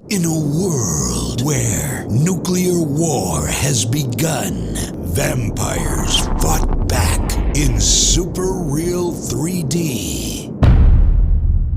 In a world where nuclear war has begun, vampires fought back in super real 3D.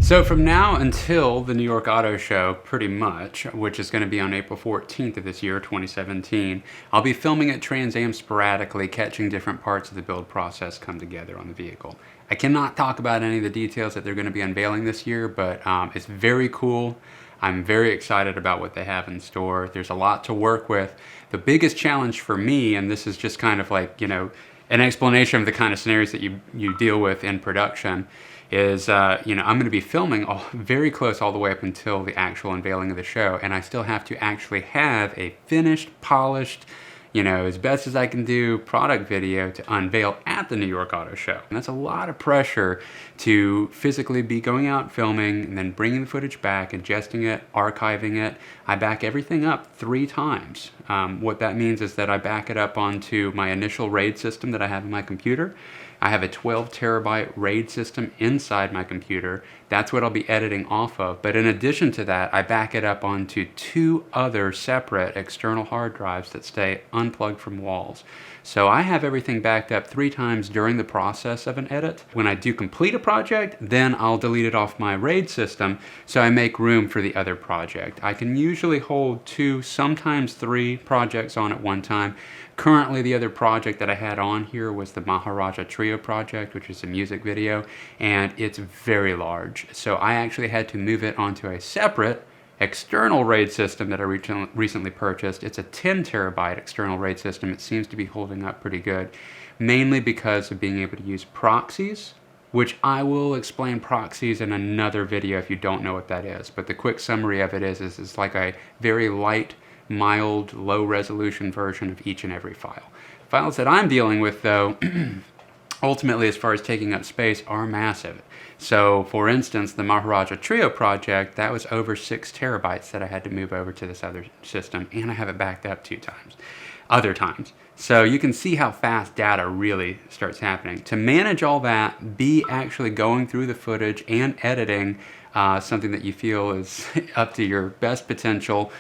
So from now until the New York Auto Show, pretty much, which is going to be on April 14th of this year, 2017, I'll be filming at Trans Am sporadically, catching different parts of the build process come together on the vehicle. I cannot talk about any of the details that they're going to be unveiling this year, but it's very cool. I'm very excited about what they have in store. There's a lot to work with. The biggest challenge for me, and this is just kind of like, an explanation of the kind of scenarios that you deal with in production, is, I'm going to be filming very close all the way up until the actual unveiling of the show, and I still have to actually have a finished, polished, as best as I can do product video to unveil at the New York Auto Show. And that's a lot of pressure to physically be going out filming and then bringing the footage back, ingesting it, archiving it. I back everything up 3 times. What that means is that I back it up onto my initial RAID system that I have in my computer. I have a 12 terabyte RAID system inside my computer. That's what I'll be editing off of. But in addition to that, I back it up onto 2 other separate external hard drives that stay unplugged from walls. So I have everything backed up 3 times during the process of an edit. When I do complete a project, then I'll delete it off my RAID system so I make room for the other project. I can usually hold 2, sometimes 3 projects on at one time. Currently, the other project that I had on here was the Maharaja Trio project, which is a music video, and it's very large. So I actually had to move it onto a separate external RAID system that I recently purchased. It's a 10 terabyte external RAID system. It seems to be holding up pretty good, mainly because of being able to use proxies, which I will explain proxies in another video if you don't know what that is. But the quick summary of it is it's like a very light, mild, low resolution version of each and every file. Files that I'm dealing with, though, ultimately, as far as taking up space, are massive. So, for instance, the Maharaja Trio project, that was over 6 terabytes that I had to move over to this other system, and I have it backed up 2 times, other times. So you can see how fast data really starts happening. To manage all that, be actually going through the footage and editing something that you feel is up to your best potential.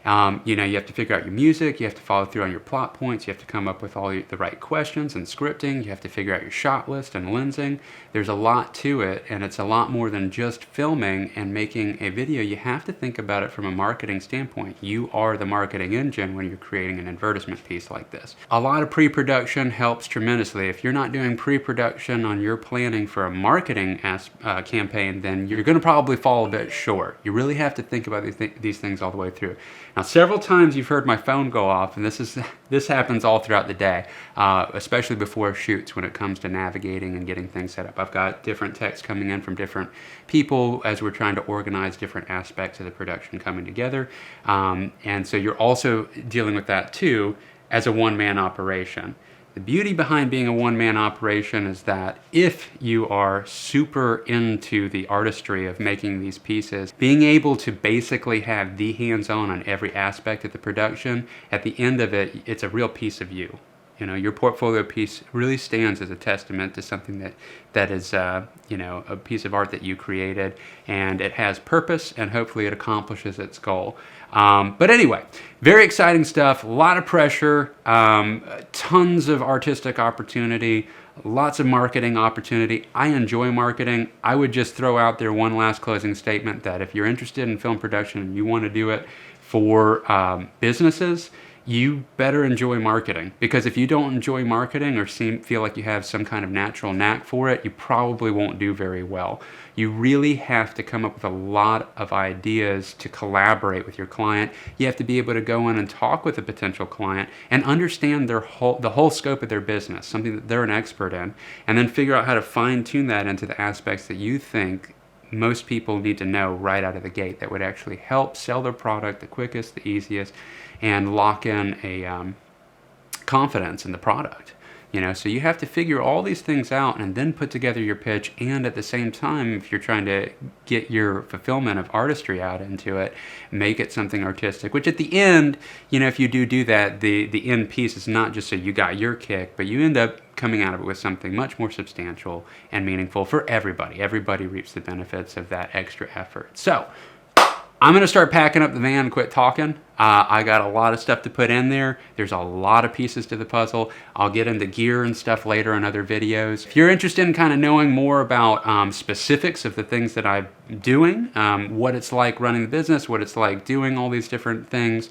You have to figure out your music, you have to follow through on your plot points, you have to come up with all the right questions and scripting, you have to figure out your shot list and lensing. There's a lot to it, and it's a lot more than just filming and making a video. You have to think about it from a marketing standpoint. You are the marketing engine when you're creating an advertisement piece like this. A lot of pre-production helps tremendously. If you're not doing pre-production on your planning for a marketing campaign, then you're going to probably fall a bit short. You really have to think about these things all the way through. Now, several times you've heard my phone go off, and this happens all throughout the day, especially before shoots when it comes to navigating and getting things set up. I've got different texts coming in from different people as we're trying to organize different aspects of the production coming together. And so you're also dealing with that too as a one-man operation. The beauty behind being a one-man operation is that if you are super into the artistry of making these pieces, being able to basically have the hands-on on every aspect of the production, at the end of it, it's a real piece of you. Your portfolio piece really stands as a testament to something that is, a piece of art that you created, and it has purpose, and hopefully it accomplishes its goal. But anyway, very exciting stuff, a lot of pressure, tons of artistic opportunity, lots of marketing opportunity. I enjoy marketing. I would just throw out there one last closing statement that if you're interested in film production and you want to do it for businesses, you better enjoy marketing, because if you don't enjoy marketing or feel like you have some kind of natural knack for it, you probably won't do very well. You really have to come up with a lot of ideas to collaborate with your client. You have to be able to go in and talk with a potential client and understand the whole scope of their business, something that they're an expert in, and then figure out how to fine-tune that into the aspects that you think most people need to know right out of the gate that would actually help sell their product the quickest, the easiest, and lock in a confidence in the product. So you have to figure all these things out and then put together your pitch, and at the same time, if you're trying to get your fulfillment of artistry out into it, make it something artistic, which at the end, if you do that, the end piece is not just so you got your kick, but you end up coming out of it with something much more substantial and meaningful for everybody. Everybody reaps the benefits of that extra effort. So, I'm going to start packing up the van and quit talking. I got a lot of stuff to put in there. There's a lot of pieces to the puzzle. I'll get into gear and stuff later in other videos. If you're interested in kind of knowing more about specifics of the things that I'm doing, what it's like running the business, what it's like doing all these different things,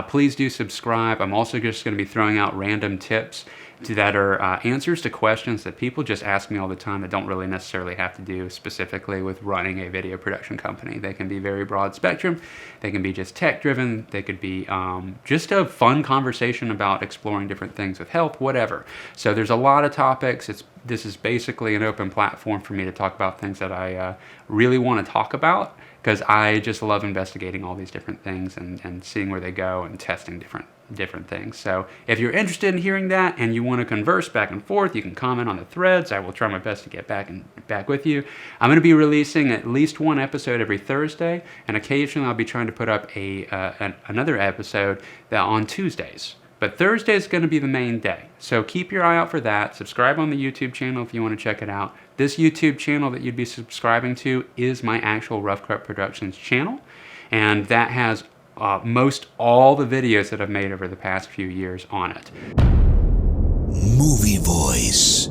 please do subscribe. I'm also just going to be throwing out random tips that are answers to questions that people just ask me all the time that don't really necessarily have to do specifically with running a video production company. They can be very broad spectrum. They can be just tech driven. They could be just a fun conversation about exploring different things with health, whatever. So there's a lot of topics. This is basically an open platform for me to talk about things that I really want to talk about, because I just love investigating all these different things and seeing where they go and testing different things. So if you're interested in hearing that and you want to converse back and forth, you can comment on the threads. I will try my best to get back with you. I'm going to be releasing at least one episode every Thursday, and occasionally I'll be trying to put up another episode on Tuesdays. But Thursday is going to be the main day. So keep your eye out for that. Subscribe on the YouTube channel if you want to check it out. This YouTube channel that you'd be subscribing to is my actual Rough Cut Productions channel. And that has most all the videos that I've made over the past few years on it. Movie Voice.